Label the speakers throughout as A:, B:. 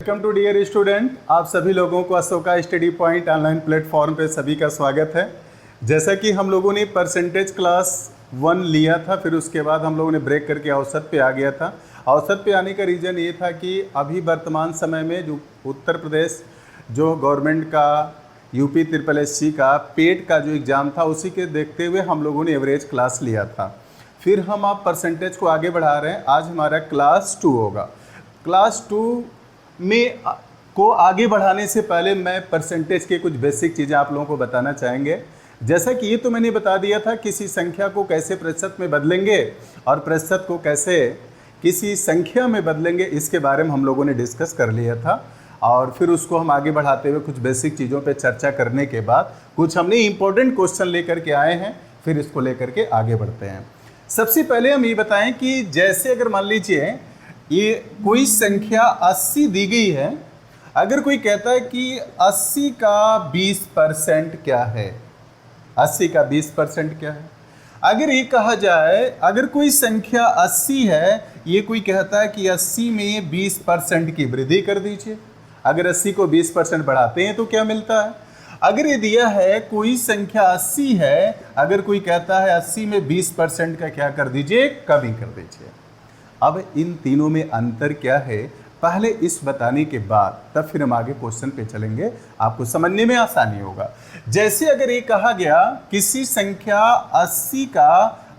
A: Welcome to dear student. आप सभी लोगों को Ashoka study point online platform पे सभी का स्वागत है। जैसा कि हम लोगों ने परसेंटेज क्लास 1 लिया था, फिर उसके बाद हम लोगों ने ब्रेक करके औसत पे आ गया था। औसत पे आने का रीज़न ये था कि अभी वर्तमान समय में जो उत्तर प्रदेश जो गवर्नमेंट का यूपी SSC का पेट का जो एग्ज़ाम था, उसी के देखते हुए हम लोगों ने एवरेज क्लास लिया था। फिर हम आप परसेंटेज को आगे बढ़ा रहे हैं। आज हमारा क्लास 2 होगा। क्लास 2 में को आगे बढ़ाने से पहले मैं परसेंटेज के कुछ बेसिक चीज़ें आप लोगों को बताना चाहेंगे। जैसा कि ये तो मैंने बता दिया था, किसी संख्या को कैसे प्रतिशत में बदलेंगे और प्रतिशत को कैसे किसी संख्या में बदलेंगे, इसके बारे में हम लोगों ने डिस्कस कर लिया था। और फिर उसको हम आगे बढ़ाते हुए कुछ बेसिक चीज़ों पे चर्चा करने के बाद कुछ हमने इम्पोर्टेंट क्वेश्चन लेकर के आए हैं, फिर इसको लेकर के आगे बढ़ते हैं। सबसे पहले हम ये बताएं कि जैसे अगर मान लीजिए ये कोई संख्या 80 दी गई है, अगर कोई कहता है कि 80 का 20% क्या है, 80 का 20% क्या है। अगर ये कहा जाए, अगर कोई संख्या 80 है, ये कोई कहता है कि 80 में 20% की वृद्धि कर दीजिए। अगर 80 को 20% बढ़ाते हैं तो क्या मिलता है। अगर ये दिया है कोई संख्या 80 है, अगर कोई कहता है 80 में 20% का क्या कर दीजिए, कमी कर दीजिए। अब इन तीनों में अंतर क्या है, पहले इस बताने के बाद तब फिर हम आगे क्वेश्चन पे चलेंगे, आपको समझने में आसानी होगा। जैसे अगर ये कहा गया किसी संख्या 80 का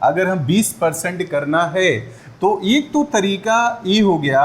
A: अगर हम 20% करना है, तो एक तो तरीका ये हो गया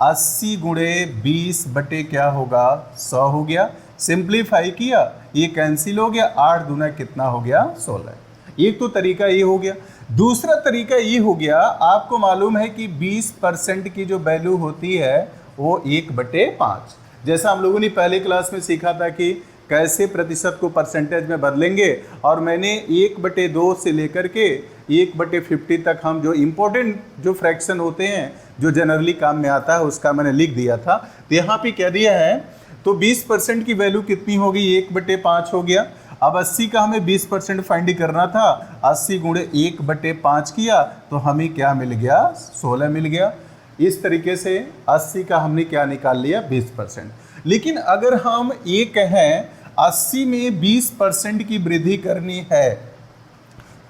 A: 80 गुणे 20 बटे क्या होगा, 100 हो गया। सिंप्लीफाई किया, ये कैंसिल हो गया, 8 दूना कितना हो गया, 16। एक तो तरीका ये हो गया। दूसरा तरीका ये हो गया, आपको मालूम है कि 20% की जो वैल्यू होती है वो 1/5। जैसा हम लोगों ने पहले क्लास में सीखा था कि कैसे प्रतिशत को परसेंटेज में बदलेंगे, और मैंने 1/2 से लेकर के 1/50 तक हम जो इम्पोर्टेंट जो फ्रैक्शन होते हैं जो जनरली काम में आता है उसका मैंने लिख दिया था। तो यहाँ पे क्या दिया है, तो 20% की वैल्यू कितनी होगी, 1/5 हो गया। अब 80 का हमें 20% फाइंड करना था, 80 गुणे 1/5 किया तो हमें क्या मिल गया, 16 मिल गया। इस तरीके से 80 का हमने क्या निकाल लिया, 20%। लेकिन अगर हम ये कहें 80 में 20% की वृद्धि करनी है,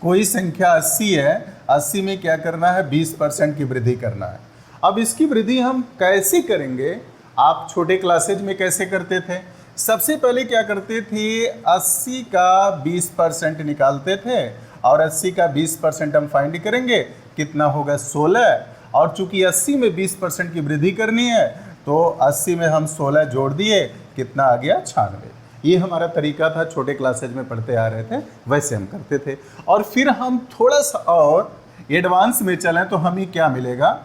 A: कोई संख्या 80 है, 80 में क्या करना है, 20% की वृद्धि करना है। अब इसकी वृद्धि हम कैसे करेंगे, आप छोटे क्लासेज में कैसे करते थे। सबसे पहले क्या करते थे, 80 का 20% निकालते थे और 80 का 20% हम फाइंड करेंगे, कितना होगा, 16। और चूंकि 80 में 20% की वृद्धि करनी है तो 80 में हम 16 जोड़ दिए, कितना आ गया, 96। ये हमारा तरीका था, छोटे क्लासेज में पढ़ते आ रहे थे, वैसे हम करते थे। और फिर हम थोड़ा सा और एडवांस में चलें तो हमें क्या मिलेगा,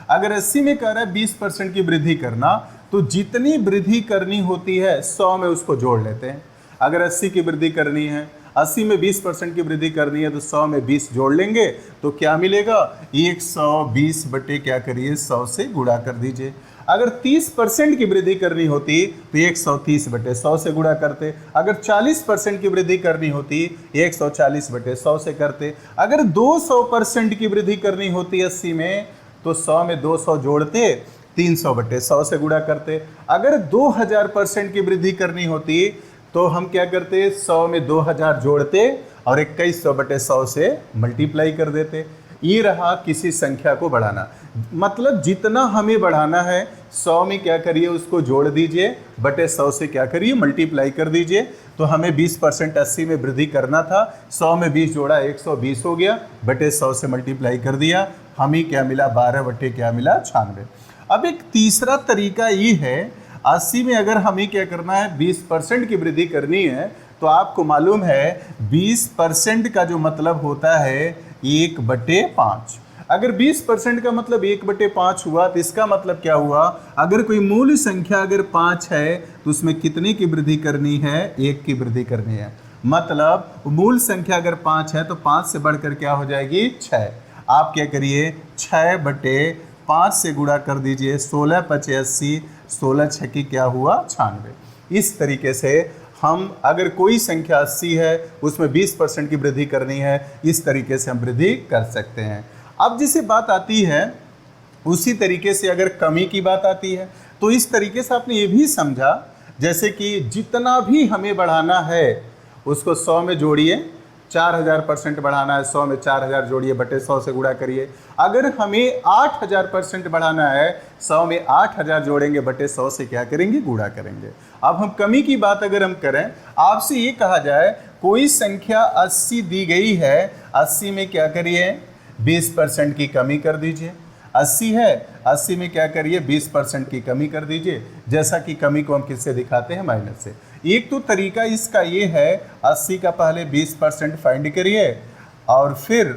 A: अगर 80 में कह रहा है 20% की वृद्धि करना, तो जितनी वृद्धि करनी होती है 100 में उसको जोड़ लेते हैं। अगर 80 की वृद्धि करनी है, 80 में 20% की वृद्धि करनी है, तो 100 में 20 जोड़ लेंगे तो क्या मिलेगा, 120 बटे क्या करिए, 100 से गुणा कर दीजिए। अगर 30% की वृद्धि करनी होती तो 130 बटे 100 से गुणा करते। अगर 40% की वृद्धि करनी होती 140 बटे 100 से करते। अगर 200% की वृद्धि करनी होती 80 में, तो 100 में 200 जोड़ते, 300 बटे 100 से गुणा करते। अगर 2000% की वृद्धि करनी होती तो हम क्या करते, 100 में 2000 जोड़ते और 2100 बटे 100 से मल्टीप्लाई कर देते। ये रहा किसी संख्या को बढ़ाना, मतलब जितना हमें बढ़ाना है 100 में क्या करिए, उसको जोड़ दीजिए, बटे 100 से क्या करिए, मल्टीप्लाई कर दीजिए। तो हमें 20% 80 में वृद्धि करना था, 100 में 20 जोड़ा 120 हो गया, बटे 100 से मल्टीप्लाई कर दिया, हमें क्या मिला, 12 बटे क्या मिला, 96। अब एक तीसरा तरीका ये है, 80 में अगर हमें क्या करना है, 20% की वृद्धि करनी है, तो आपको मालूम है 20% का जो मतलब होता है 1/5। अगर 20% का मतलब 1/5 हुआ तो इसका मतलब क्या हुआ, अगर कोई मूल संख्या अगर 5 है तो उसमें कितने की वृद्धि करनी है, 1 की वृद्धि करनी है। मतलब मूल संख्या अगर 5 है तो 5 से बढ़कर क्या हो जाएगी, 6। आप क्या करिए, 6/5 से गुणा कर दीजिए, 16 × 80, 16 × 6 क्या हुआ, 96। इस तरीके से हम अगर कोई संख्या 80 है उसमें 20% की वृद्धि करनी है, इस तरीके से हम वृद्धि कर सकते हैं। अब जैसे बात आती है उसी तरीके से अगर कमी की बात आती है, तो इस तरीके से आपने ये भी समझा, जैसे कि जितना भी हमें बढ़ाना है उसको 100 में जोड़िए, 4000% बढ़ाना है 100 में 4000 जोड़िए बटे 100 से गुणा करिए। अगर हमें 8000% बढ़ाना है 100 में 8000 जोड़ेंगे बटे 100 से क्या करेंगे, गुणा करेंगे। अब हम कमी की बात अगर हम करें, आपसे ये कहा जाए कोई संख्या 80 दी गई है, 80 में क्या करिए 20% की कमी कर दीजिए। 80 है, 80 में क्या करिए 20% की कमी कर दीजिए। जैसा कि कमी को हम किससे दिखाते हैं, माइनस से। एक तो तरीका इसका ये है, 80 का पहले 20% फाइंड करिए और फिर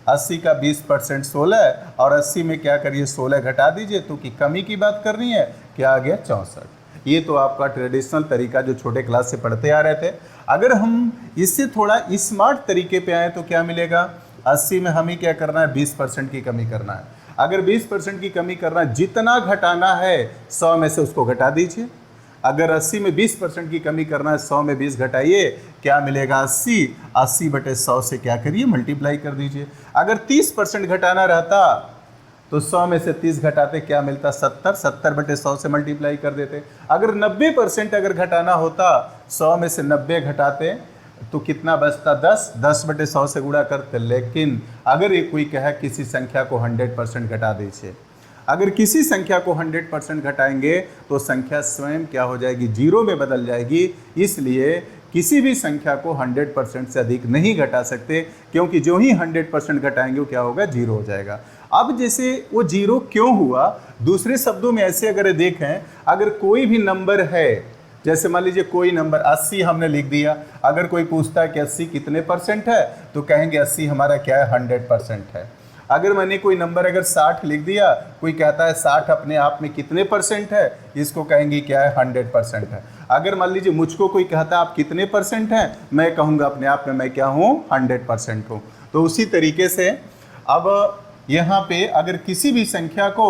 A: 80 का 20% 16 और 80 में क्या करिए 16 घटा दीजिए, तो कि कमी की बात करनी है, क्या आ गया 64। ये तो आपका ट्रेडिशनल तरीका जो छोटे क्लास से पढ़ते आ रहे थे। अगर हम इससे थोड़ा स्मार्ट तरीके पे आए तो क्या मिलेगा, 80 में हमें क्या करना है 20% की कमी करना है। अगर 20% की कमी करना है, जितना घटाना है 100 में से उसको घटा दीजिए। अगर 80 में 20% की कमी करना है, 100 में 20 घटाइए, क्या मिलेगा 80, 80 बटे 100 से क्या करिए मल्टीप्लाई कर दीजिए। अगर 30% घटाना रहता तो 100 में से 30 घटाते, क्या मिलता 70, 70 बटे 100 से मल्टीप्लाई कर देते। अगर 90% अगर घटाना होता, 100 में से 90 घटाते तो कितना बचता 10, 10 बटे 100 से गुणा करते। लेकिन अगर ये कोई कहे किसी संख्या को 100% घटा दीजिए, अगर किसी संख्या को 100% घटाएंगे तो संख्या स्वयं क्या हो जाएगी, जीरो में बदल जाएगी। इसलिए किसी भी संख्या को 100% से अधिक नहीं घटा सकते, क्योंकि जो ही 100% घटाएंगे वो क्या होगा, जीरो हो जाएगा। अब जैसे वो जीरो क्यों हुआ, दूसरे शब्दों में ऐसे अगर देखें, अगर कोई भी नंबर है, जैसे मान लीजिए कोई नंबर 80 हमने लिख दिया, अगर कोई पूछता है कि 80 कितने % है, तो कहेंगे 80 हमारा क्या है 100% है। अगर मैंने कोई नंबर अगर 60 लिख दिया, कोई कहता है 60 अपने आप में कितने % है, इसको कहेंगे क्या है 100% है। अगर मान लीजिए मुझको कोई कहता है आप कितने % हैं, मैं कहूँगा अपने आप में मैं क्या हूँ 100% हूँ। तो उसी तरीके से अब यहाँ पे अगर किसी भी संख्या को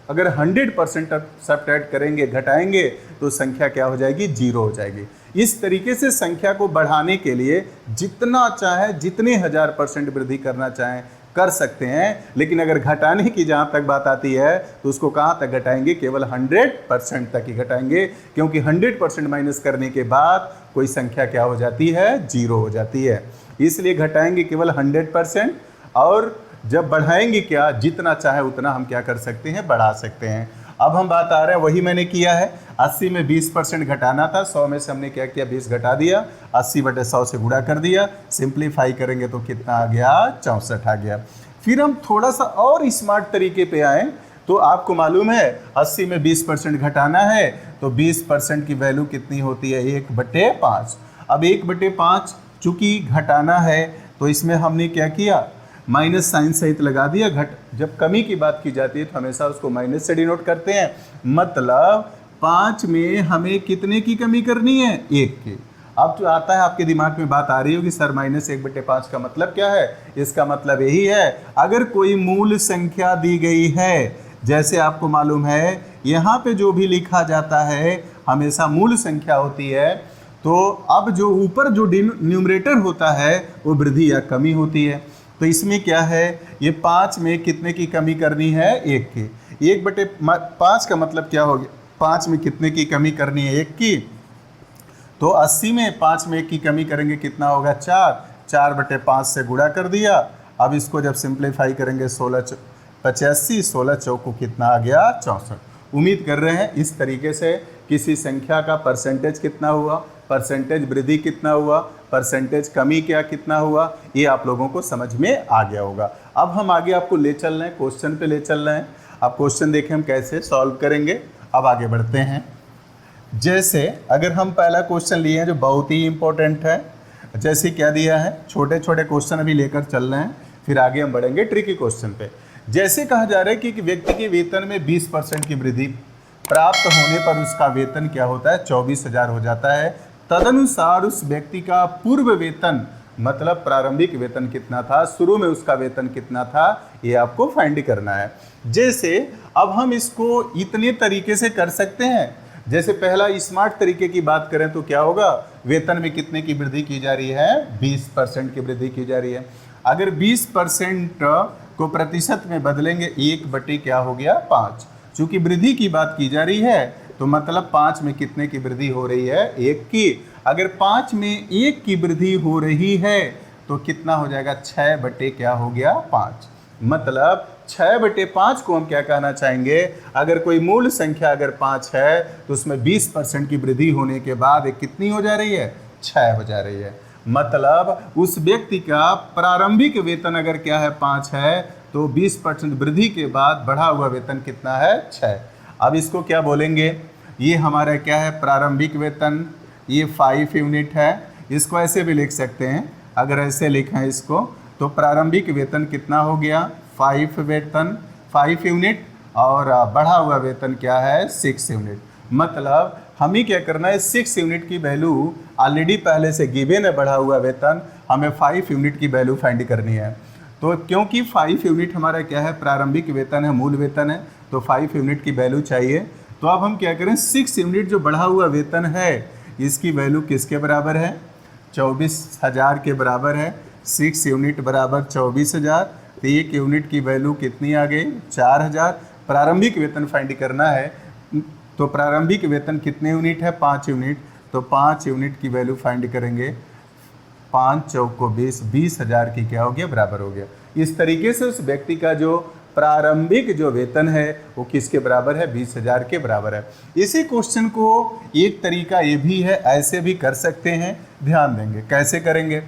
A: अगर 100% सब्ट्रैक्ट करेंगे, घटाएंगे, तो संख्या क्या हो जाएगी, जीरो हो जाएगी। इस तरीके से संख्या को बढ़ाने के लिए जितना चाहे, जितने 1000% वृद्धि करना चाहें कर सकते हैं। लेकिन अगर घटाने की जहाँ तक बात आती है तो उसको कहाँ तक घटाएंगे, केवल 100% तक ही घटाएंगे, क्योंकि 100% माइनस करने के बाद कोई संख्या क्या हो जाती है, जीरो हो जाती है। इसलिए घटाएंगे केवल 100%, और जब बढ़ाएंगे क्या, जितना चाहे उतना हम क्या कर सकते हैं, बढ़ा सकते हैं। अब हम बात आ रहे हैं, वही मैंने किया है, 80 में 20% घटाना था, 100 में से हमने क्या किया 20 घटा दिया, 80 बटे 100 से गुणा कर दिया। सिंप्लीफाई करेंगे तो कितना आ गया, 64 आ गया। फिर हम थोड़ा सा और स्मार्ट तरीके पे आए, तो आपको मालूम है 80 में 20% घटाना है तो 20% की वैल्यू कितनी होती है, 1/5। अब 1/5 चूँकि घटाना है तो इसमें हमने क्या किया, माइनस साइन सहित लगा दिया। जब कमी की बात की जाती है तो हमेशा उसको माइनस से डिनोट करते हैं। मतलब 5 में हमें कितने की कमी करनी है, 1 की। अब जो आता है आपके दिमाग में बात आ रही होगी, सर -1/5 का मतलब क्या है। इसका मतलब यही है, अगर कोई मूल संख्या दी गई है, जैसे आपको मालूम है यहाँ पे जो भी लिखा जाता है हमेशा मूल संख्या होती है, तो अब जो ऊपर जो न्यूमरेटर होता है वो वृद्धि या कमी होती है। तो इसमें क्या है, ये 5 में कितने की कमी करनी है, 1 की। 1/5 का मतलब क्या हो गया, 5 में कितने की कमी करनी है, 1 की। तो 80 में 5 में 1 की कमी करेंगे, कितना होगा 4, 4/5 से गुणा कर दिया। अब इसको जब सिंप्लीफाई करेंगे 16×85, 16 चौको कितना आ गया, 64। उम्मीद कर रहे हैं इस तरीके से किसी संख्या का परसेंटेज कितना हुआ, परसेंटेज वृद्धि कितना हुआ, परसेंटेज कमी क्या कितना हुआ, ये आप लोगों को समझ में आ गया होगा। अब हम आगे आपको ले चल रहे हैं, क्वेश्चन पे ले चल रहे हैं। अब क्वेश्चन देखें हम कैसे सॉल्व करेंगे। अब आगे बढ़ते हैं। जैसे अगर हम पहला क्वेश्चन लिए हैं जो बहुत ही इंपॉर्टेंट है, जैसे क्या दिया है, छोटे छोटे क्वेश्चन अभी लेकर चल रहे हैं, फिर आगे हम बढ़ेंगे ट्रिकी क्वेश्चन पे। जैसे कहा जा रहा है कि व्यक्ति के वेतन में 20% की वृद्धि प्राप्त होने पर उसका वेतन क्या होता है, 24,000 हो जाता है। तदनुसार उस व्यक्ति का पूर्व वेतन, मतलब प्रारंभिक वेतन कितना था, शुरू में उसका वेतन कितना था, ये आपको फाइंड करना है। जैसे अब हम इसको इतने तरीके से कर सकते हैं। जैसे पहला स्मार्ट तरीके की बात करें तो क्या होगा, वेतन में कितने की वृद्धि की जा रही है, 20% की वृद्धि की जा रही है। अगर 20% को प्रतिशत में बदलेंगे, 1 बटे क्या हो गया 5, चूंकि वृद्धि की बात की जा रही है तो मतलब 5 में कितने की वृद्धि हो रही है, 1 की। अगर 5 में 1 की वृद्धि हो रही है तो कितना हो जाएगा, 6 बटे क्या हो गया, 5। मतलब 6 बटे 5 को हम क्या कहना चाहेंगे, अगर कोई मूल संख्या अगर 5 है तो उसमें 20% की वृद्धि होने के बाद एक कितनी हो जा रही है, 6 हो जा रही है। मतलब उस व्यक्ति का प्रारंभिक वेतन अगर क्या है, 5 है, तो 20% वृद्धि के बाद बढ़ा हुआ वेतन कितना है, 6। अब इसको क्या बोलेंगे, ये हमारा क्या है, प्रारंभिक वेतन, ये 5 यूनिट है। इसको ऐसे भी लिख सकते हैं, अगर ऐसे लिखें इसको तो प्रारंभिक वेतन कितना हो गया, 5 वेतन, 5 यूनिट, और बढ़ा हुआ वेतन क्या है, 6 यूनिट। मतलब हमें क्या करना है, 6 यूनिट की वैल्यू ऑलरेडी पहले से गिवन है, बढ़ा हुआ वेतन, हमें 5 यूनिट की वैल्यू फाइंड करनी है। तो क्योंकि 5 यूनिट हमारा क्या है, प्रारंभिक वेतन है, मूल वेतन है, तो 5 यूनिट की वैल्यू चाहिए। तो अब हम क्या करें, 6 यूनिट जो बढ़ा हुआ वेतन है इसकी वैल्यू किसके बराबर है, 24,000 के बराबर है। 6 यूनिट बराबर 24,000, तो 1 यूनिट की वैल्यू कितनी आ गई, 4,000। प्रारंभिक वेतन फाइंड करना है, तो प्रारंभिक वेतन कितने यूनिट है, 5 यूनिट, तो 5 यूनिट की वैल्यू फाइंड करेंगे, 5 चौको 20, 20,000 की क्या हो गया, बराबर हो गया। इस तरीके से उस व्यक्ति का जो प्रारंभिक जो वेतन है वो किसके बराबर है, 20,000 के बराबर है। इसी क्वेश्चन को एक तरीका ये भी है, ऐसे भी कर सकते हैं, ध्यान देंगे कैसे करेंगे।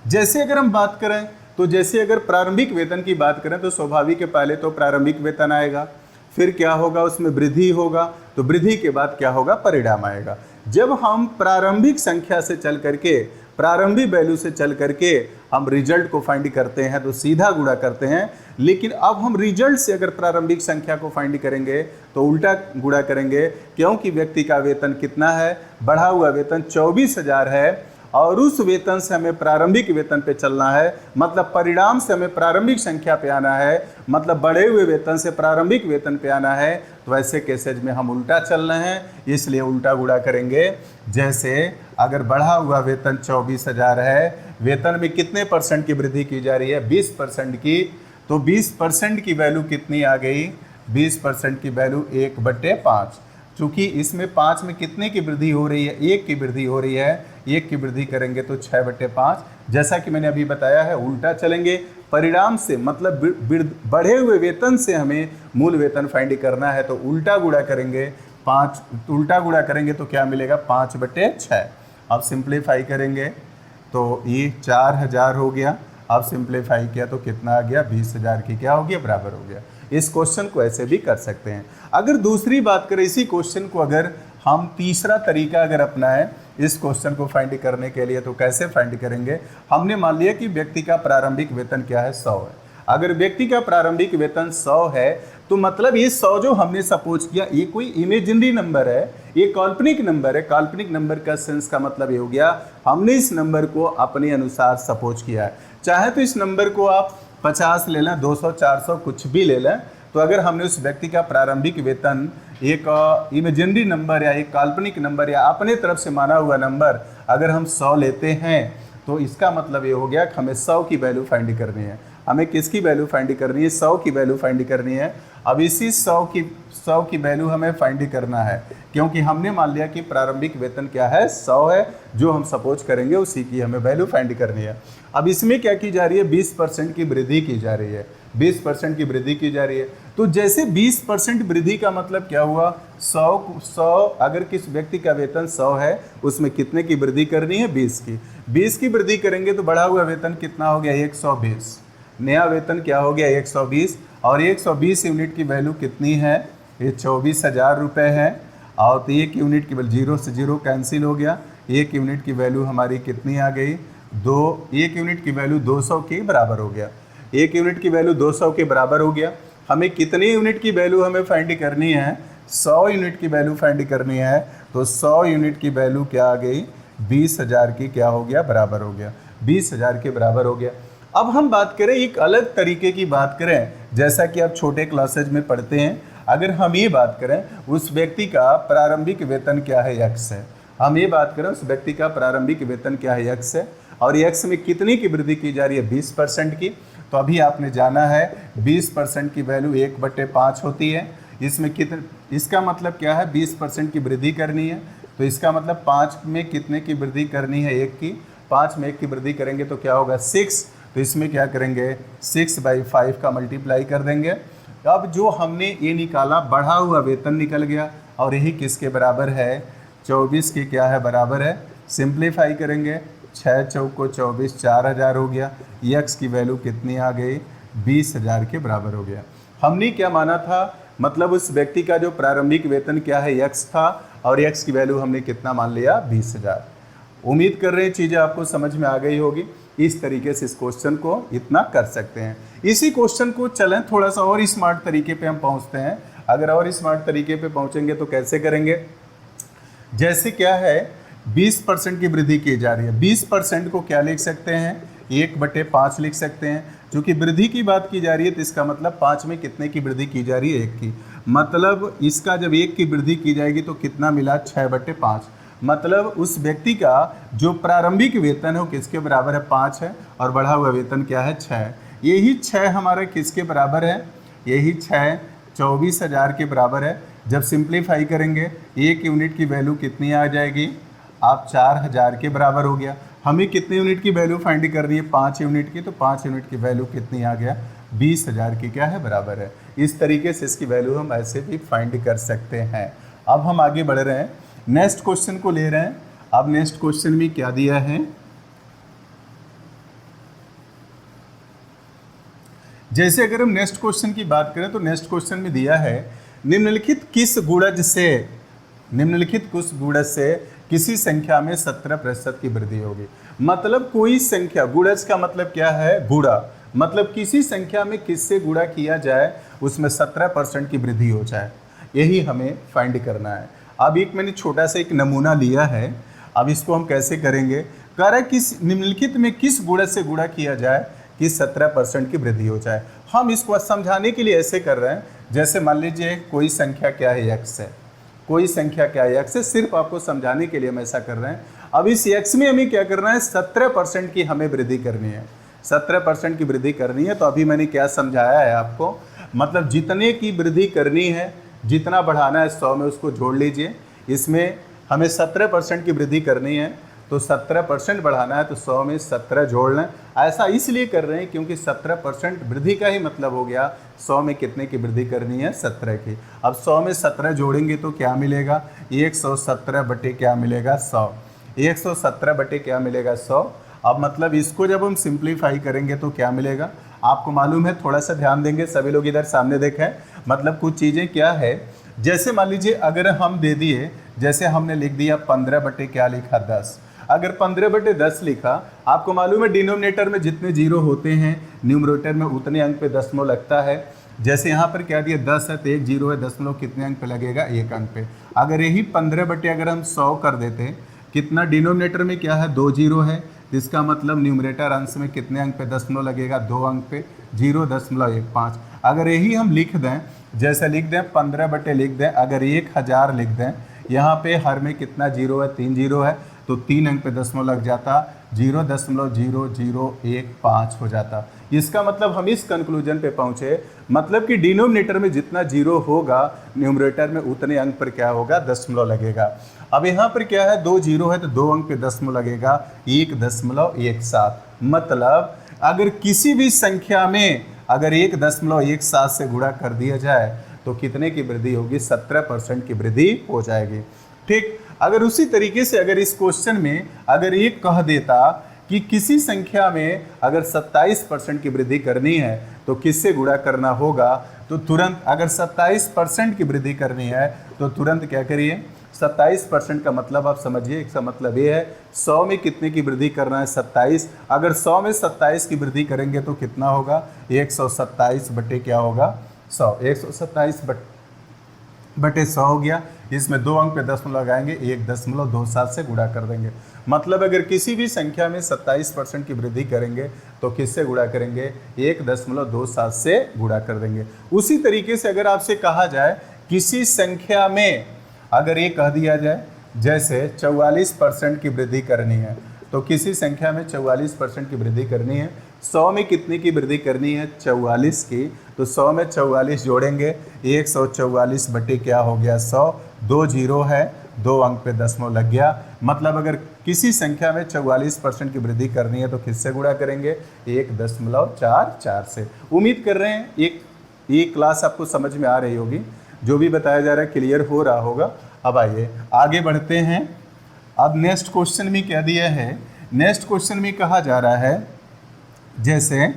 A: जैसे अगर हम बात करें तो जैसे अगर प्रारंभिक वेतन की बात करें तो स्वाभाविक है, पहले तो प्रारंभिक वेतन आएगा, फिर क्या होगा, उसमें वृद्धि होगा, तो वृद्धि के बाद क्या होगा, परिणाम आएगा। जब हम प्रारंभिक संख्या से चल करके, प्रारंभिक वैल्यू से चल करके हम रिजल्ट को फाइंड करते हैं तो सीधा गुणा करते हैं, लेकिन अब हम रिजल्ट से अगर प्रारंभिक संख्या को फाइंड करेंगे तो उल्टा गुणा करेंगे, क्योंकि व्यक्ति का वेतन कितना है, बढ़ा हुआ वेतन 24,000 है, और उस वेतन से हमें प्रारंभिक वेतन पे चलना है, मतलब परिणाम से हमें प्रारंभिक संख्या पे आना है, मतलब बढ़े हुए वेतन से प्रारंभिक वेतन पे आना है। तो ऐसे केसेज में हम उल्टा चल रहे हैं, इसलिए उल्टा गुणा करेंगे। जैसे अगर बढ़ा हुआ वेतन 24,000 है, वेतन में कितने % की वृद्धि की जा रही है, 20% की, तो 20% की वैल्यू कितनी आ गई, 20% की वैल्यू 1/5। चूँकि इसमें 5 में कितने की वृद्धि हो रही है, 1 की वृद्धि हो रही है, 1 की वृद्धि करेंगे तो 6/5। जैसा कि मैंने अभी बताया है, उल्टा चलेंगे, परिणाम से मतलब बढ़े हुए वेतन से हमें मूल वेतन फाइंड करना है, तो उल्टा गुणा करेंगे, 5 उल्टा गुणा करेंगे तो क्या मिलेगा, 5/6। अब सिंप्लीफाई करेंगे तो ये 4,000 हो गया। अब सिंप्लीफाई किया तो कितना आ गया, 20,000 की क्या हो गया, बराबर हो गया। इस क्वेश्चन को ऐसे भी कर सकते हैं। अगर दूसरी बात करें, इसी क्वेश्चन को अगर हम तीसरा तरीका अगर अपनाएं इस क्वेश्चन को फाइंड करने के लिए, तो कैसे फाइंड करेंगे। हमने मान लिया कि व्यक्ति का प्रारंभिक वेतन क्या है, 100 है। अगर व्यक्ति का प्रारंभिक वेतन 100 है तो मतलब ये 100 जो हमने सपोज किया, ये कोई इमेजिनरी नंबर है, ये काल्पनिक नंबर है। काल्पनिक नंबर का सेंस का मतलब ये हो गया, हमने इस नंबर को अपने अनुसार सपोज किया है। चाहे तो इस नंबर को आप 50 ले लें, 200, 400 कुछ भी ले लें। तो अगर हमने उस व्यक्ति का प्रारंभिक वेतन एक इमेजिनरी नंबर या एक काल्पनिक नंबर या अपने तरफ से माना हुआ नंबर अगर हम 100 लेते हैं, तो इसका मतलब ये हो गया कि हमें 100 की वैल्यू फाइंड करनी है। हमें किसकी वैल्यू फाइंड करनी है, 100 की वैल्यू फाइंड करनी है। अब इसी 100 की वैल्यू हमें फाइंड करना है, क्योंकि हमने मान लिया कि प्रारंभिक वेतन क्या है, 100 है, जो हम सपोज करेंगे उसी की हमें वैल्यू फाइंड करनी है। अब इसमें क्या की जा रही है, 20% की वृद्धि की जा रही है, 20% की वृद्धि की जा रही है। तो जैसे 20% वृद्धि का मतलब क्या हुआ, 100 अगर किस व्यक्ति का वेतन 100 है, उसमें कितने की वृद्धि करनी है, 20 की। 20 की वृद्धि करेंगे तो बढ़ा हुआ वेतन कितना हो गया, 120। नया वेतन क्या हो गया, 120, और 120 यूनिट की वैल्यू कितनी है, ये 24,000 रुपये है। और तो 1 यूनिट की वैल्यू 0 से 0 कैंसिल हो गया, 1 यूनिट की वैल्यू हमारी कितनी आ गई, 1 यूनिट की वैल्यू 200 के बराबर हो गया। 1 यूनिट की वैल्यू 200 के बराबर हो गया। हमें कितनी यूनिट की वैल्यू हमें फाइंड करनी है, 100 यूनिट की वैल्यू फाइंड करनी है। तो 100 यूनिट की वैल्यू क्या आ गई, 20,000 की क्या हो गया, बराबर हो गया, 20,000 के बराबर हो गया। अब हम बात करें एक अलग तरीके की बात करें, जैसा कि आप छोटे क्लासेज में पढ़ते हैं। अगर हम ये बात करें उस व्यक्ति का प्रारंभिक वेतन क्या है, x है। हम ये बात करें उस व्यक्ति का प्रारंभिक वेतन क्या है, x है, और x में कितनी की वृद्धि की जा रही है, 20% की। तो अभी आपने जाना है 20% की वैल्यू 1/5 होती है। इसमें कितने, इसका मतलब क्या है 20% की वृद्धि करनी है, तो इसका मतलब 5 में कितने की वृद्धि करनी है, 1 की। 5 में 1 की वृद्धि करेंगे तो क्या होगा 6, तो इसमें क्या करेंगे 6/5 का मल्टीप्लाई कर देंगे। अब जो हमने ये निकाला बढ़ा हुआ वेतन निकल गया, और यही किसके बराबर है 24 के क्या है बराबर है। सिंप्लीफाई करेंगे 6 चौको 24, 4000 हो गया। यक्स की वैल्यू कितनी आ गई 20,000 के बराबर हो गया। हमने क्या माना था, मतलब उस व्यक्ति का जो प्रारंभिक वेतन क्या है यक्स था, और यक्स की वैल्यू हमने कितना मान लिया 20,000। उम्मीद कर रहे हैं चीज़ें आपको समझ में आ गई होगी। इस तरीके से इस क्वेश्चन को इतना कर सकते हैं। इसी क्वेश्चन को चलें थोड़ा सा और स्मार्ट तरीके पे हम पहुंचते हैं। अगर और स्मार्ट तरीके पे पहुंचेंगे तो कैसे करेंगे, जैसे क्या है 20% की वृद्धि की जा रही है, 20% को क्या लिख सकते हैं 1/5 लिख सकते हैं। क्योंकि वृद्धि की बात की जा रही है तो इसका मतलब 5 में कितने की वृद्धि की जा रही है 1 की, मतलब इसका जब 1 की वृद्धि की जाएगी तो कितना मिला 6/5। मतलब उस व्यक्ति का जो प्रारंभिक वेतन है वो किसके बराबर है 5 है, और बढ़ा हुआ वेतन क्या है 6। यही 6 हमारा किसके बराबर है, यही 6 24,000 के बराबर है। जब सिंप्लीफाई करेंगे 1 यूनिट की वैल्यू कितनी आ जाएगी, आप 4000 के बराबर हो गया। हमें कितने यूनिट की वैल्यू फाइंड करनी है 5 यूनिट की, तो 5 यूनिट की वैल्यू कितनी आ गया 20,000 की क्या है बराबर है। इस तरीके से इसकी वैल्यू हम ऐसे भी फाइंड कर सकते हैं। अब हम आगे बढ़ रहे हैं, नेक्स्ट क्वेश्चन को ले रहे हैं। अब नेक्स्ट क्वेश्चन में क्या दिया है, जैसे अगर हम नेक्स्ट क्वेश्चन की बात करें तो नेक्स्ट क्वेश्चन में दिया है निम्नलिखित किस गुणज से किसी संख्या में 17% की वृद्धि होगी। मतलब कोई संख्या, गुणज का मतलब क्या है गुणा, मतलब किसी संख्या में किससे गुणा किया जाए उसमें 17% की वृद्धि हो जाए, यही हमें फाइंड करना है। अब एक मैंने छोटा सा एक नमूना लिया है, अब इसको हम कैसे करेंगे, कह रहा है किस निम्नलिखित में किस गुणज से गुणा किया जाए कि 17% की वृद्धि हो जाए। हम इसको समझाने के लिए ऐसे कर रहे हैं, जैसे मान लीजिए कोई संख्या क्या है x है, कोई संख्या क्या है x है, सिर्फ आपको समझाने के लिए हम ऐसा कर रहे हैं। अब इस x में हमें क्या करना है 17% की हमें वृद्धि करनी है, 17% की वृद्धि करनी है। तो अभी मैंने क्या समझाया है आपको, मतलब जितने की वृद्धि करनी है, जितना बढ़ाना है 100 में उसको जोड़ लीजिए। इसमें हमें 17% की वृद्धि करनी है तो 17% बढ़ाना है तो 100 में 17 जोड़ लें। ऐसा इसलिए कर रहे हैं क्योंकि 17% वृद्धि का ही मतलब हो गया 100 में कितने की वृद्धि करनी है 17 की। अब 100 में 17 जोड़ेंगे तो क्या मिलेगा 117 बटे क्या मिलेगा 100, 117 बटे क्या मिलेगा 100। अब मतलब इसको जब हम सिंप्लीफाई करेंगे तो क्या मिलेगा, आपको मालूम है, थोड़ा सा ध्यान देंगे सभी लोग इधर सामने देखें। मतलब कुछ चीज़ें क्या है, जैसे मान लीजिए अगर हम दे दिए, जैसे हमने लिख दिया 15 बटे क्या लिखा 10, अगर 15 बटे 10 लिखा, आपको मालूम है डिनोमिनेटर में जितने जीरो होते हैं न्यूमरेटर में उतने अंक पे दशमलव लगता है। जैसे यहाँ पर क्या दिया 10 है तो 1 जीरो है, दशमलव कितने अंक पे लगेगा 1 अंक पे। अगर यही 15 बटे अगर हम 100 कर देते, कितना डिनोमिनेटर में क्या है 2 जीरो है, तो इसका मतलब न्यूमरेटर अंश में कितने अंक पे दशमलव लगेगा 2 अंक पे, 0.15। अगर यही हम लिख दें, जैसे लिख दें 15 बटे लिख दें, अगर 1000 लिख दें, यहाँ पे हर में कितना जीरो है 3 जीरो है, तो 3 अंक पे दशमलव लग जाता, 0.0015 हो जाता। इसका मतलब हम इस कंक्लूजन पे पहुँचे, मतलब कि डिनोमिनेटर में जितना जीरो होगा न्यूमरेटर में उतने अंक पर क्या होगा दशमलव लगेगा। अब यहाँ पर क्या है 2 जीरो है तो 2 अंक पे दशमलव लगेगा 1.17। मतलब अगर किसी भी संख्या में अगर 1.17 से गुणा कर दिया जाए तो कितने की वृद्धि होगी 17% की वृद्धि हो जाएगी। ठीक, अगर उसी तरीके से अगर इस क्वेश्चन में अगर ये कह देता कि किसी संख्या में अगर 27% की वृद्धि करनी है तो किससे गुणा करना होगा, तो तुरंत अगर 27% की वृद्धि करनी है तो तुरंत क्या करिए 27% का मतलब आप समझिए, इसका मतलब ये है 100 में कितने की वृद्धि करना है 27। अगर 100 में 27 की वृद्धि करेंगे तो कितना होगा 127 बटे क्या होगा 100, 127 बटे 100 हो गया। इसमें 2 अंक पे दशमलव लगाएंगे, 1.27 से गुणा कर देंगे। मतलब अगर किसी भी संख्या में 27% की वृद्धि करेंगे तो किससे गुणा करेंगे 1.27 से गुणा कर देंगे। उसी तरीके से अगर आपसे कहा जाए किसी संख्या में अगर ये कह दिया जाए जैसे 44% की वृद्धि करनी है, तो किसी संख्या में 44% की वृद्धि करनी है, 100 में कितने की वृद्धि करनी है? 44 की। तो 100 में 44 जोड़ेंगे, 144 बटे क्या हो गया 100, 2 जीरो है, 2 अंक पे दशमलव लग गया। मतलब अगर किसी संख्या में 44% की वृद्धि करनी है तो किससे गुणा करेंगे? 1.44 से। उम्मीद कर रहे हैं ये क्लास आपको समझ में आ रही होगी, जो भी बताया जा रहा है क्लियर हो रहा होगा। अब आइए आगे बढ़ते हैं। अब नेक्स्ट क्वेश्चन में क्या दिया है? नेक्स्ट क्वेश्चन में कहा जा रहा है जैसे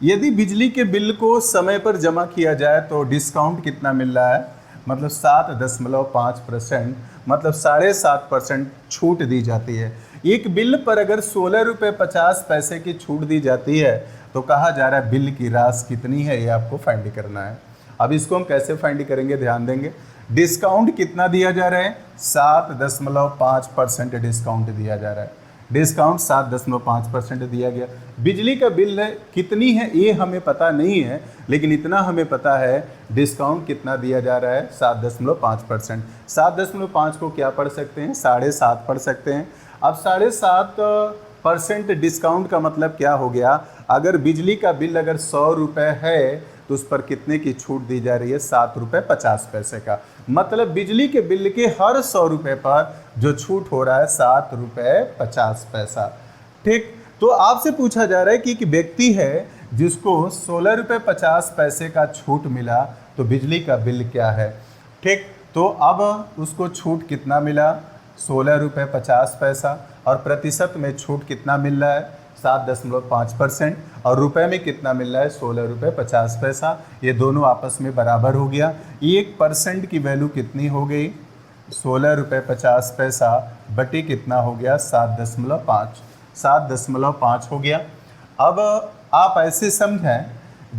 A: यदि बिजली के बिल को समय पर जमा किया जाए तो डिस्काउंट कितना मिल रहा है? मतलब 7.5%, मतलब 7.5% छूट दी जाती है। एक बिल पर अगर 16 रुपये 50 पैसे की छूट दी जाती है तो कहा जा रहा है बिल की राशि कितनी है, ये आपको फाइंड करना है। अब इसको हम कैसे फाइंड करेंगे, ध्यान देंगे। डिस्काउंट कितना दिया जा रहा है? 7.5% डिस्काउंट दिया जा रहा है। डिस्काउंट 7.5% दिया गया। बिजली का बिल है कितनी है ये हमें पता नहीं है, लेकिन इतना हमें पता है डिस्काउंट कितना दिया जा रहा है? 7.5%। 7.5 को क्या पढ़ सकते हैं? 7.5 पढ़ सकते हैं। अब 7.5% डिस्काउंट का मतलब क्या हो गया? अगर बिजली का बिल अगर 100 रुपये है तो उस पर कितने की छूट दी जा रही है? 7.50 का। मतलब बिजली के बिल के हर 100 रुपये पर जो छूट हो रहा है 7.50। ठीक, तो आपसे पूछा जा रहा है कि एक व्यक्ति है जिसको 16.50 का छूट मिला, तो बिजली का बिल क्या है? ठीक, तो अब उसको छूट कितना मिला? 16.50। और प्रतिशत में छूट कितना मिल रहा है? 7.5%। और रुपए में कितना मिल रहा है? 16.50। ये दोनों आपस में बराबर हो गया। 1% की वैल्यू कितनी हो गई? 16.50 बटे कितना हो गया? 7.5। 7.5 हो गया। अब आप ऐसे समझें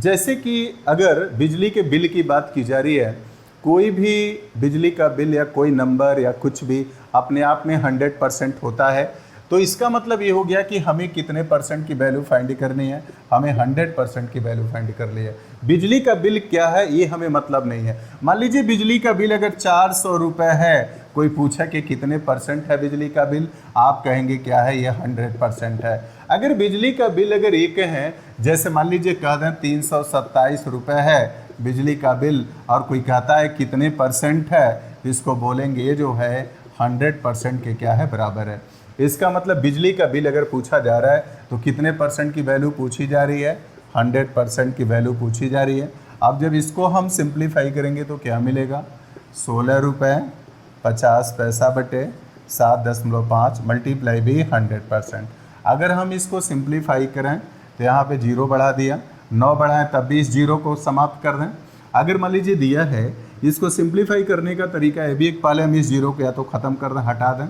A: जैसे कि अगर बिजली के बिल की बात की जा रही है, कोई भी बिजली का बिल या कोई नंबर या कुछ भी अपने आप में 100% होता है, तो इसका मतलब ये हो गया कि हमें कितने परसेंट की वैल्यू फाइंड करनी है? हमें 100% की वैल्यू फाइंड कर ली है। बिजली का बिल क्या है ये हमें मतलब नहीं है। मान लीजिए बिजली का बिल अगर 400 रुपये है, कोई पूछा कि कितने परसेंट है बिजली का बिल, आप कहेंगे क्या है? ये 100% है। अगर बिजली का बिल अगर एक है, जैसे मान लीजिए कह दें 327 रुपये है बिजली का बिल, और कोई कहता है कितने परसेंट है, इसको बोलेंगे ये जो है 100% के क्या है? बराबर है। इसका मतलब बिजली का बिल अगर पूछा जा रहा है तो कितने परसेंट की वैल्यू पूछी जा रही है? 100% की वैल्यू पूछी जा रही है। अब जब इसको हम सिंप्लीफाई करेंगे तो क्या मिलेगा? 16.50 बटे 7.5 मल्टीप्लाई भी 100%। अगर हम इसको सिंप्लीफाई करें तो यहाँ पे जीरो बढ़ा दिया, 9 बढ़ाएं तब भी इस जीरो को समाप्त कर दें। अगर मान लीजिए दिया है, इसको सिंप्लीफाई करने का तरीका है भी एक, पहले हम इस जीरो को या तो ख़त्म कर दें, हटा दें,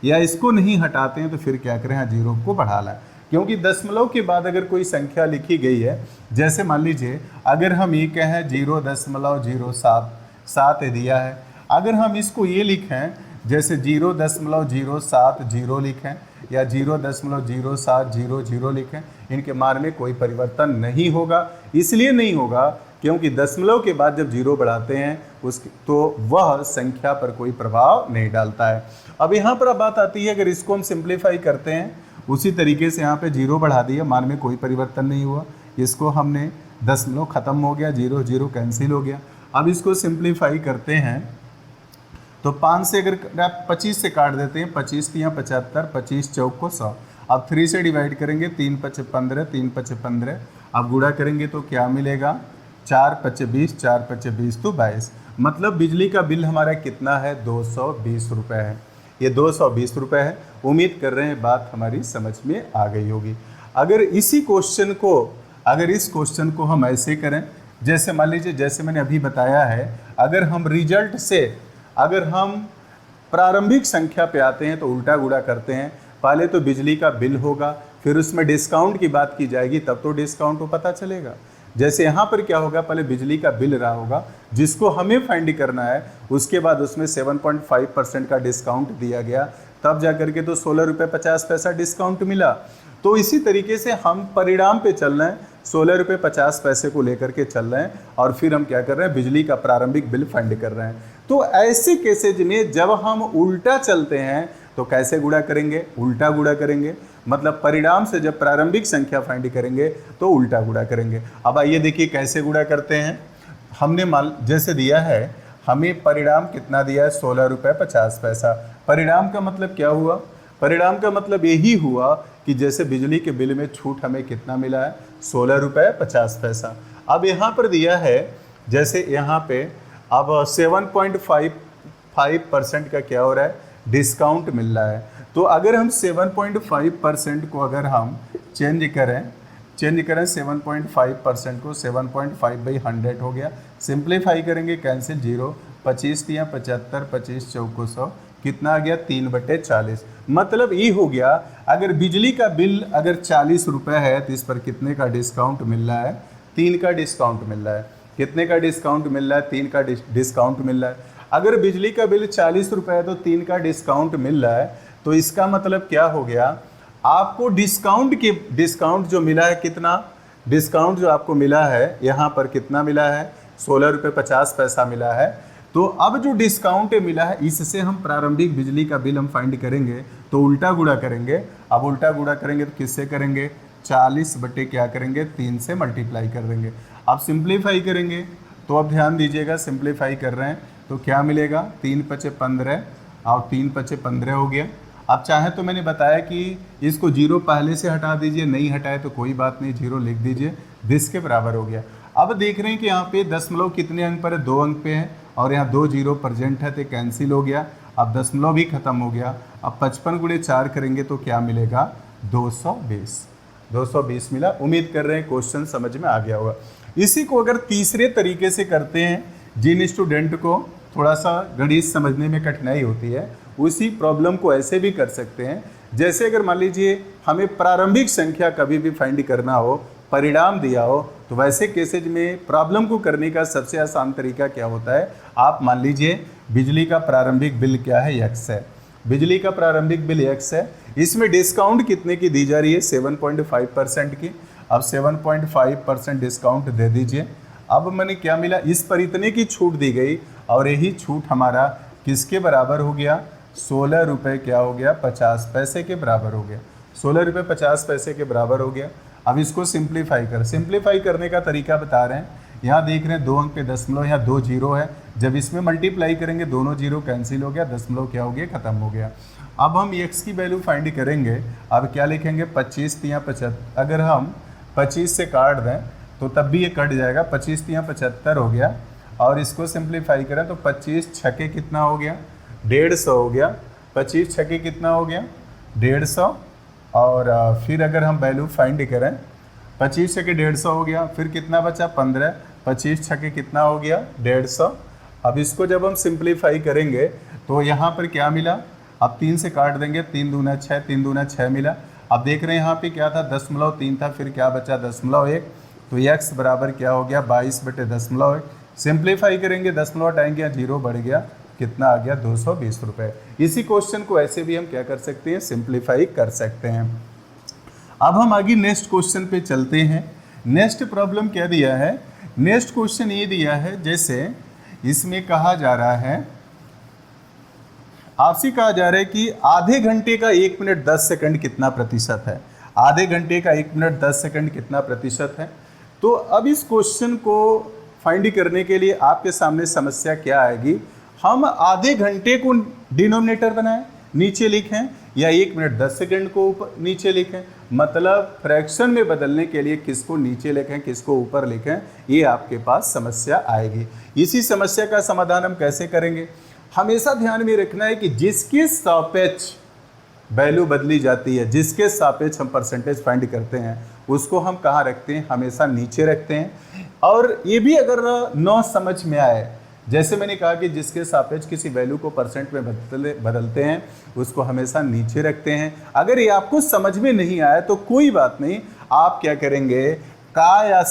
A: या इसको नहीं हटाते हैं तो फिर क्या करें? हाँ, जीरो को बढ़ा लें। क्योंकि दशमलव के बाद अगर कोई संख्या लिखी गई है, जैसे मान लीजिए अगर हम ये कहें 0.07 दिया है, अगर हम इसको ये लिखें जैसे 0.070 लिखें या 0.0700 लिखें, इनके मान में कोई परिवर्तन नहीं होगा। इसलिए नहीं होगा क्योंकि दशमलव के बाद जब जीरो बढ़ाते हैं तो वह संख्या पर कोई प्रभाव नहीं डालता है। अब यहाँ पर अब बात आती है, अगर इसको हम सिंप्लीफाई करते हैं उसी तरीके से यहाँ पे जीरो बढ़ा दिया, मान में कोई परिवर्तन नहीं हुआ, इसको हमने दशमलव ख़त्म हो गया, जीरो जीरो कैंसिल हो गया। अब इसको सिंप्लीफाई करते हैं तो 5 से अगर आप 25 से काट देते हैं, 25 3 75, 25 चौक को 100। अब 3 से डिवाइड करेंगे, 3 5 15, 3 5 15। अब गुणा करेंगे तो क्या मिलेगा? 4 5 20, 4 5 20 तो 22। मतलब बिजली का बिल हमारा कितना है? 220 रुपये है। ये 220 रुपये है। उम्मीद कर रहे हैं बात हमारी समझ में आ गई होगी। अगर इस क्वेश्चन को हम ऐसे करें, जैसे मान लीजिए जैसे मैंने अभी बताया है, अगर हम रिजल्ट से अगर हम प्रारंभिक संख्या पे आते हैं तो उल्टा गुणा करते हैं। पहले तो बिजली का बिल होगा, फिर उसमें डिस्काउंट की बात की जाएगी, तब तो डिस्काउंट को पता चलेगा। जैसे यहाँ पर क्या होगा, पहले बिजली का बिल रहा होगा जिसको हमें फाइंड करना है, उसके बाद उसमें 7.5% का डिस्काउंट दिया गया, तब जा करके तो 16.50 डिस्काउंट मिला। तो इसी तरीके से हम परिणाम पे चल रहे हैं, 16.50 को लेकर के चल रहे हैं, और फिर हम क्या कर रहे हैं? बिजली का प्रारंभिक बिल फाइंड कर रहे हैं। तो ऐसे केसेज में जब हम उल्टा चलते हैं तो कैसे गुणा करेंगे? उल्टा गुणा करेंगे। मतलब परिणाम से जब प्रारंभिक संख्या फाइंड करेंगे तो उल्टा गुणा करेंगे। अब आइए देखिए कैसे गुणा करते हैं। हमने मान जैसे दिया है, हमें परिणाम कितना दिया है, 16 रुपये 50 पैसा। परिणाम का मतलब क्या हुआ, परिणाम का मतलब यही हुआ कि जैसे बिजली के बिल में छूट हमें कितना मिला है, 16 रुपये 50 पैसा। अब यहाँ पर दिया है, जैसे यहाँ पे अब 7.55% का क्या हो रहा है, डिस्काउंट मिल रहा है। तो अगर हम 7.5% को अगर हम चेंज करें 7.5% को 7.5/100 हो गया। सिंप्लीफाई करेंगे, कैंसिल, 0, 25 या 75, 25 चौको 100, कितना आ गया, 3/40। मतलब ये हो गया, अगर बिजली का बिल अगर 40 रुपये है तो इस पर कितने का डिस्काउंट मिल रहा है, 3 का डिस्काउंट मिल रहा है। कितने का डिस्काउंट मिल रहा है, 3 का डिस्काउंट मिल रहा है। अगर बिजली का बिल 40 रुपये है तो 3 का डिस्काउंट मिल रहा है। तो इसका मतलब क्या हो गया, आपको डिस्काउंट जो मिला है, कितना डिस्काउंट जो आपको मिला है यहाँ पर कितना मिला है, 16 रुपये 50 पैसा मिला है। तो अब जो डिस्काउंट मिला है इससे हम प्रारंभिक बिजली का बिल हम फाइंड करेंगे तो उल्टा गुणा करेंगे। अब उल्टा गुणा करेंगे तो किससे करेंगे, 40 बटे क्या करेंगे, 3 से मल्टीप्लाई कर देंगे। अब सिंप्लीफाई करेंगे तो अब ध्यान दीजिएगा, सिंप्लीफाई कर रहे हैं तो क्या मिलेगा, 3 × 5 = 15 और 3 × 5 = 15 हो गया। अब चाहे तो मैंने बताया कि इसको 0 पहले से हटा दीजिए, नहीं हटाए तो कोई बात नहीं, 0 लिख दीजिए, 20 के बराबर हो गया। अब देख रहे हैं कि यहाँ पे दशमलव कितने अंक पर है, 2 अंक पे है और यहाँ 2 0 प्रेजेंट है तो कैंसिल हो गया। अब दशमलव भी खत्म हो गया। अब 55 × 4 करेंगे तो क्या मिलेगा, 220 मिला। उम्मीद कर रहे हैं क्वेश्चन समझ में आ गया होगा। इसी को अगर तीसरे तरीके से करते हैं, जिन स्टूडेंट को थोड़ा सा गणित समझने में कठिनाई होती है, उसी प्रॉब्लम को ऐसे भी कर सकते हैं। जैसे अगर मान लीजिए हमें प्रारंभिक संख्या कभी भी फाइंड करना हो, परिणाम दिया हो, तो वैसे केसेज में प्रॉब्लम को करने का सबसे आसान तरीका क्या होता है, आप मान लीजिए बिजली का प्रारंभिक बिल क्या है, x है। बिजली का प्रारंभिक बिल x है, इसमें डिस्काउंट कितने की दी जा रही है, 7.5% की। अब 7.5% डिस्काउंट दे दीजिए। अब मैंने क्या मिला, इस पर इतने की छूट दी गई और यही छूट हमारा किसके बराबर हो गया, 16 रुपये क्या हो गया, 50 पैसे के बराबर हो गया। 16 रुपये 50 पैसे के बराबर हो गया। अब इसको सिंप्लीफाई करने का तरीका बता रहे हैं। यहाँ देख रहे हैं 2 अंक पे दशमलव, यहाँ 2 0 है। जब इसमें मल्टीप्लाई करेंगे दोनों 0 कैंसिल हो गया, दशमलव क्या हो गया, खत्म हो गया। अब हम x की वैल्यू फाइंड करेंगे। अब क्या लिखेंगे, 25 × 75। अगर हम 25 से काट दें तो तब भी ये कट जाएगा, 25 × 75 हो गया। और इसको सिंप्लीफाई करें तो 25 छके कितना हो गया, 150 हो गया। 25 छके कितना हो गया, 150। और फिर अगर हम वैल्यू फाइंड करें, 25 छके 150 हो गया, फिर कितना बचा, 15। 25 छके कितना हो गया, 150। अब इसको जब हम सिंप्लीफाई करेंगे तो यहाँ पर क्या मिला, अब 3 से काट देंगे, 3 दूना 6, 3 दूना 6 मिला। अब देख रहे हैं यहाँ पे क्या था, 0.3 था, फिर क्या बचा, 0.1। तो x बराबर क्या हो गया, 22/0.1। सिंप्लीफाई करेंगे, दशमलव हटाएंगे, 0 बढ़ गया, कितना आ गया, 220 रुपये। इसी क्वेश्चन को ऐसे भी हम क्या कर सकते हैं, सिंप्लीफाई कर सकते हैं। अब हम आगे नेक्स्ट क्वेश्चन पे चलते हैं। नेक्स्ट प्रॉब्लम क्या दिया है, नेक्स्ट क्वेश्चन ये दिया है, जैसे इसमें कहा जा रहा है, आपसे कहा जा रहा है कि आधे घंटे का 1 मिनट 10 सेकंड कितना प्रतिशत है। आधे घंटे का 1 मिनट 10 सेकंड कितना प्रतिशत है। तो अब इस क्वेश्चन को फाइंड करने के लिए आपके सामने समस्या क्या आएगी, हम आधे घंटे को डिनोमिनेटर बनाएं, नीचे लिखें, या 1 मिनट 10 सेकंड को ऊपर नीचे लिखें। मतलब फ्रैक्शन में बदलने के लिए किसको नीचे लिखें, किसको ऊपर लिखें, ये आपके पास समस्या आएगी। इसी समस्या का समाधान हम कैसे करेंगे, हमेशा ध्यान में रखना है कि जिसके सापेक्ष वैल्यू बदली जाती है, जिसके सापेक्ष हम परसेंटेज फाइंड करते हैं, उसको हम कहाँ रखते हैं, हमेशा नीचे रखते हैं। और ये भी अगर न समझ में आए, जैसे मैंने कहा कि जिसके सापेक्ष किसी वैल्यू को परसेंट में बदलते हैं, उसको हमेशा नीचे रखते हैं। अगर ये आपको समझ में नहीं आया तो कोई बात नहीं, आप क्या करेंगे, का या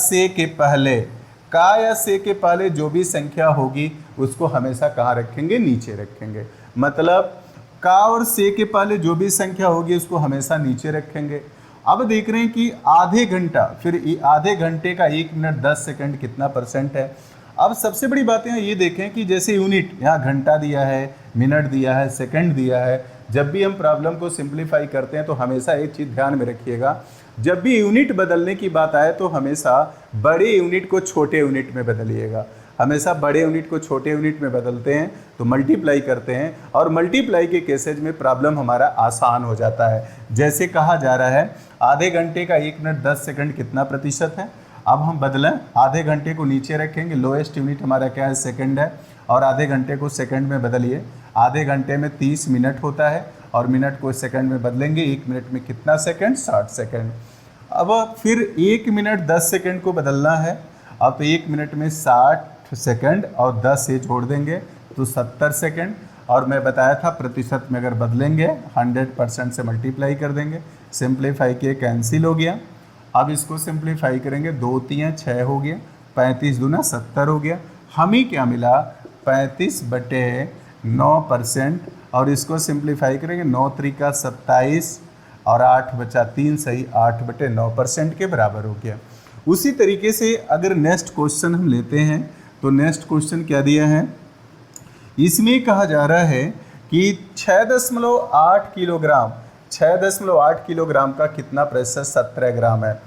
A: से के पहले जो भी संख्या होगी उसको हमेशा कहाँ रखेंगे, नीचे रखेंगे। मतलब का और से के पहले जो भी संख्या होगी उसको हमेशा नीचे रखेंगे। अब देख रहे हैं कि आधे घंटा, फिर आधे घंटे का 1 मिनट 10 सेकंड कितना परसेंट है। अब सबसे बड़ी बात है ये देखें कि जैसे यूनिट यहाँ घंटा दिया है, मिनट दिया है, सेकंड दिया है, जब भी हम प्रॉब्लम को सिंप्लीफाई करते हैं तो हमेशा एक चीज़ ध्यान में रखिएगा, जब भी यूनिट बदलने की बात आए तो हमेशा बड़े यूनिट को छोटे यूनिट में बदलिएगा। हमेशा बड़े यूनिट को छोटे यूनिट में बदलते हैं तो मल्टीप्लाई करते हैं, और मल्टीप्लाई के केसेज में प्रॉब्लम हमारा आसान हो जाता है। जैसे कहा जा रहा है आधे घंटे का 1 मिनट 10 सेकंड कितना प्रतिशत है। अब हम बदलें, आधे घंटे को नीचे रखेंगे, लोएस्ट यूनिट हमारा क्या है, सेकंड है, और आधे घंटे को सेकंड में बदलिए। आधे घंटे में 30 मिनट होता है और मिनट को सेकंड में बदलेंगे। 1 मिनट में कितना सेकंड, 60 सेकंड। अब फिर 1 मिनट 10 सेकंड को बदलना है। अब तो 1 मिनट में 60 सेकंड और 10 से जोड़ देंगे तो 70 सेकंड। और मैं बताया था प्रतिशत में अगर बदलेंगे 100% से मल्टीप्लाई कर देंगे। सिंप्लीफाई किए, कैंसिल हो गया। अब इसको सिंप्लीफाई करेंगे, 2 3 6 हो गया, 35 दूना 70 हो गया। हमें क्या मिला, 35/9%। और इसको सिंप्लीफाई करेंगे, 9 3 27 और 8 बचा 3, सही 8/9% के बराबर हो गया। उसी तरीके से अगर नेक्स्ट क्वेश्चन हम लेते हैं तो नेक्स्ट क्वेश्चन क्या दिया है, इसमें कहा जा रहा है कि 6.8 किलोग्राम 6.8 किलोग्राम का कितना प्रतिशत 17 ग्राम है।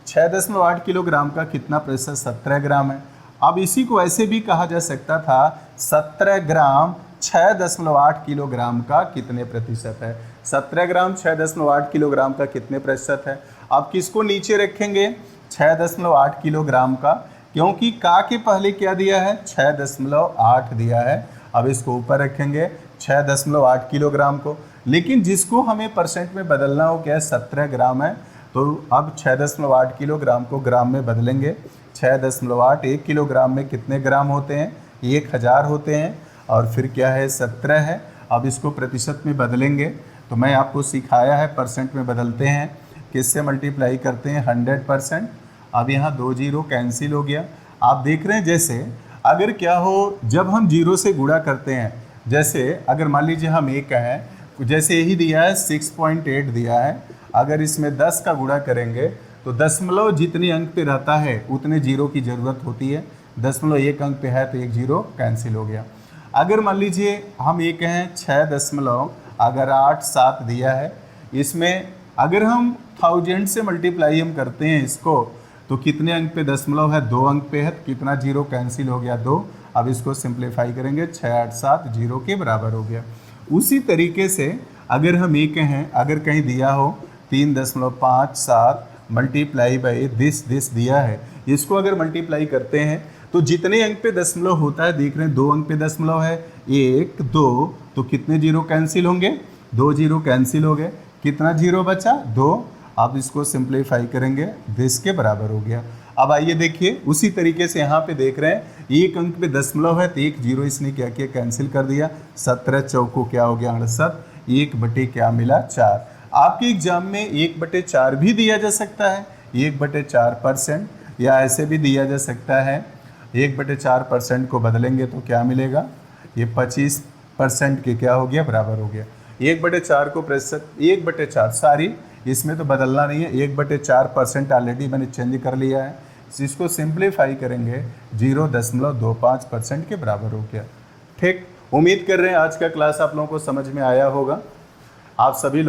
A: 6.8 किलोग्राम का कितना प्रतिशत 17 ग्राम है। अब इसी को ऐसे भी कहा जा सकता था 17 ग्राम 6.8 किलोग्राम का कितने प्रतिशत है। 17 ग्राम 6.8 किलोग्राम का कितने प्रतिशत है। अब किसको नीचे रखेंगे, 6.8 किलोग्राम का, क्योंकि का के पहले क्या दिया है, 6.8 दिया है। अब इसको ऊपर रखेंगे 6.8 किलोग्राम को, लेकिन जिसको हमें परसेंट में बदलना हो क्या है, 17 ग्राम है। तो अब 6.8 किलोग्राम को ग्राम में बदलेंगे। 6.8 1 किलोग्राम में कितने ग्राम होते हैं, 1000 होते हैं, और फिर क्या है 17 है। अब इसको प्रतिशत में बदलेंगे तो मैं आपको सिखाया है परसेंट में बदलते हैं, किससे मल्टीप्लाई करते हैं, 100%। अब यहाँ 2 जीरो कैंसिल हो गया। आप देख रहे हैं जैसे अगर क्या हो, जब हम जीरो से गुणा करते हैं, जैसे अगर मान लीजिए हम 1 हैं, जैसे यही दिया है 6.8 दिया है, अगर इसमें 10 का गुणा करेंगे तो दशमलव जितने अंक पे रहता है उतने जीरो की ज़रूरत होती है। 1 अंक पे है तो 1 जीरो कैंसिल हो गया। अगर मान लीजिए हम 1 हैं, 6.87 दिया है, इसमें अगर हम 1000 से मल्टीप्लाई हम करते हैं इसको तो कितने अंक पे दशमलव है, 2 अंक पे है, तो कितना जीरो कैंसिल हो गया, 2। अब इसको सिंप्लीफाई करेंगे, 687 जीरो के बराबर हो गया। उसी तरीके से अगर हम 1 हैं, अगर कहीं दिया हो 3.57 मल्टीप्लाई बाई दिस दिया है, इसको अगर मल्टीप्लाई करते हैं तो जितने अंक पे दशमलव होता है, देख रहे हैं 2 अंक पे दशमलव है, 1 2, तो कितने जीरो कैंसिल होंगे, 2 जीरो कैंसिल हो गए, कितना जीरो बचा, 2। अब इसको सिंप्लीफाई करेंगे, दिस के बराबर हो गया। अब आइए देखिए, उसी तरीके से यहाँ पे देख रहे हैं 1 अंक पे दशमलव है तो 1 जीरो इसने क्या किया, कैंसिल कर दिया। 17 चौको क्या हो गया, 68, 1 क्या मिला, 4। आपके एग्जाम में 1/4 भी दिया जा सकता है, 1/4%, या ऐसे भी दिया जा सकता है 1/4% को बदलेंगे तो क्या मिलेगा, ये 25% के क्या हो गया, बराबर हो गया। 1/4 को प्रतिशत 1/4 सारी, इसमें तो बदलना नहीं है, 1/4% ऑलरेडी मैंने चेंज कर लिया है। इसको सिंप्लीफाई करेंगे 0.25% के बराबर हो गया। ठीक, उम्मीद कर रहे हैं आज का क्लास आप लोगों को समझ में आया होगा। आप सभी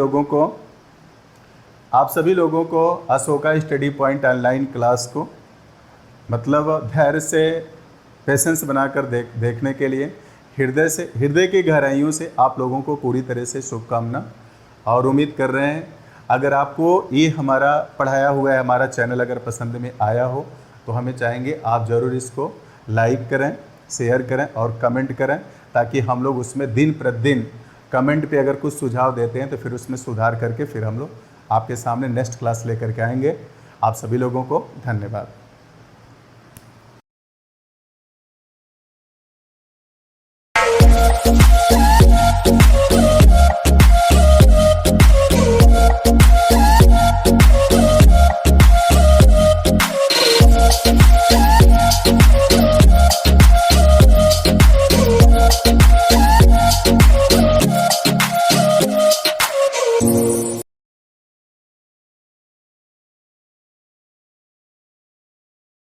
A: लोगों को Ashoka study point online class को मतलब धैर्य से, पेशेंस बनाकर देखने के लिए हृदय की गहराइयों से आप लोगों को पूरी तरह से शुभकामना। और उम्मीद कर रहे हैं अगर आपको ये हमारा पढ़ाया हुआ है हमारा चैनल अगर पसंद में आया हो तो हमें चाहेंगे आप ज़रूर इसको लाइक करें, शेयर करें और कमेंट करें, ताकि हम लोग उसमें दिन प्रतिदिन कमेंट पे अगर कुछ सुझाव देते हैं तो फिर उसमें सुधार करके फिर हम लोग आपके सामने नेक्स्ट क्लास लेकर के आएंगे। आप सभी लोगों को धन्यवाद।